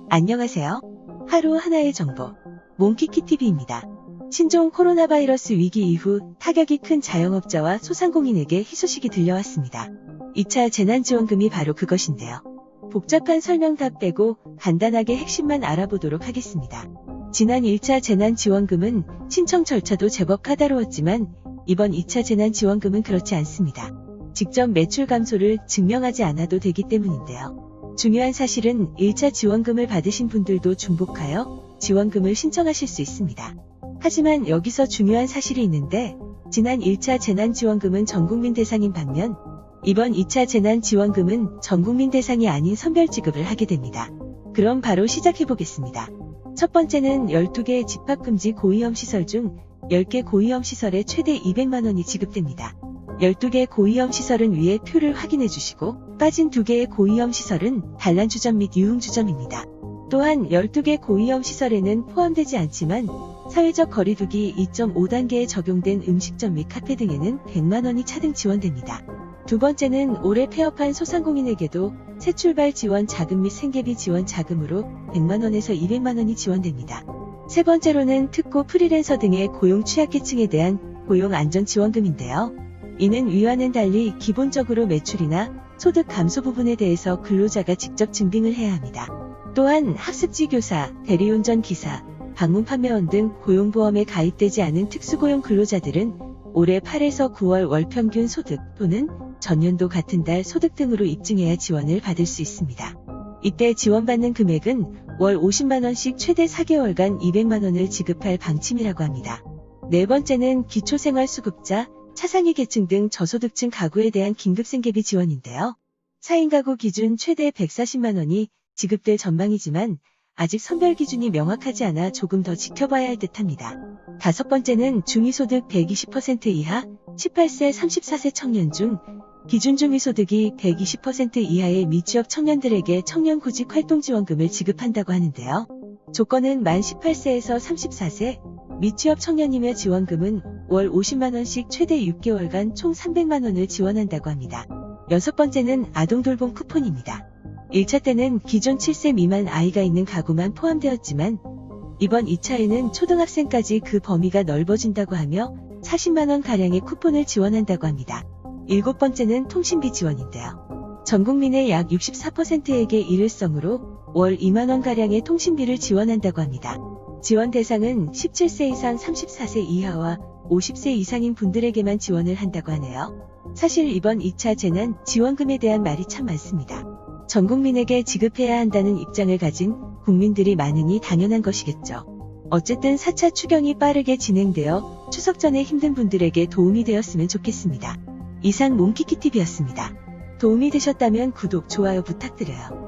안녕하세요. 하루 하나의 정보. 몽키키TV입니다. 신종 코로나 바이러스 위기 이후 타격이 큰 자영업자와 소상공인에게 희소식이 들려왔습니다. 2차 재난지원금이 바로 그것인데요. 복잡한 설명 다 빼고 간단하게 핵심만 알아보도록 하겠습니다. 지난 1차 재난지원금은 신청 절차도 제법 까다로웠지만 이번 2차 재난지원금은 그렇지 않습니다. 직접 매출 감소를 증명하지 않아도 되기 때문인데요. 중요한 사실은 1차 지원금을 받으신 분들도 중복하여 지원금을 신청하실 수 있습니다. 하지만 여기서 중요한 사실이 있는데 지난 1차 재난지원금은 전국민 대상인 반면 이번 2차 재난지원금은 전국민 대상이 아닌 선별지급을 하게 됩니다. 그럼 바로 시작해보겠습니다. 첫 번째는 12개 집합금지 고위험시설 중 10개 고위험시설에 최대 200만원이 지급됩니다. 12개 고위험시설은 위에 표를 확인해주시고 빠진 2개의 고위험시설은 단란주점 및 유흥주점입니다. 또한 12개 고위험시설에는 포함되지 않지만 사회적 거리두기 2.5단계에 적용된 음식점 및 카페 등에는 100만원이 차등 지원됩니다. 두 번째는 올해 폐업한 소상공인에게도 새출발 지원 자금 및 생계비 지원 자금으로 100만원에서 200만원이 지원됩니다. 세 번째로는 특고 프리랜서 등의 고용 취약계층에 대한 고용 안전지원금인데요. 이는 위와는 달리 기본적으로 매출이나 소득 감소 부분에 대해서 근로자가 직접 증빙을 해야 합니다. 또한 학습지 교사, 대리운전 기사, 방문 판매원 등 고용보험에 가입되지 않은 특수고용 근로자들은 올해 8에서 9월 월 평균 소득 또는 전년도 같은 달 소득 등으로 입증해야 지원을 받을 수 있습니다. 이때 지원받는 금액은 월 50만원씩 최대 4개월간 200만원을 지급할 방침이라고 합니다. 네 번째는 기초생활수급자, 차상위 계층 등 저소득층 가구에 대한 긴급생계비 지원인데요. 4인 가구 기준 최대 140만원이 지급될 전망이지만 아직 선별 기준이 명확하지 않아 조금 더 지켜봐야 할 듯합니다. 다섯 번째는 중위소득 120% 이하, 18세 34세 청년 중 기준 중위소득이 120% 이하의 미취업 청년들에게 청년구직 활동지원금을 지급한다고 하는데요. 조건은 만 18세에서 34세, 미취업 청년이며 지원금은 월 50만원씩 최대 6개월간 총 300만원을 지원한다고 합니다. 여섯 번째는 아동돌봄 쿠폰입니다. 1차 때는 기존 7세 미만 아이가 있는 가구만 포함되었지만 이번 2차에는 초등학생까지 그 범위가 넓어진다고 하며 40만원가량의 쿠폰을 지원한다고 합니다. 일곱 번째는 통신비 지원인데요. 전 국민의 약 64%에게 일회성으로 월 2만원가량의 통신비를 지원한다고 합니다. 지원 대상은 17세 이상 34세 이하와 50세 이상인 분들에게만 지원을 한다고 하네요. 사실 이번 2차 재난 지원금에 대한 말이 참 많습니다. 전 국민에게 지급해야 한다는 입장을 가진 국민들이 많으니 당연한 것이겠죠. 어쨌든 4차 추경이 빠르게 진행되어 추석 전에 힘든 분들에게 도움이 되었으면 좋겠습니다. 이상 몽키키TV였습니다. 도움이 되셨다면 구독, 좋아요 부탁드려요.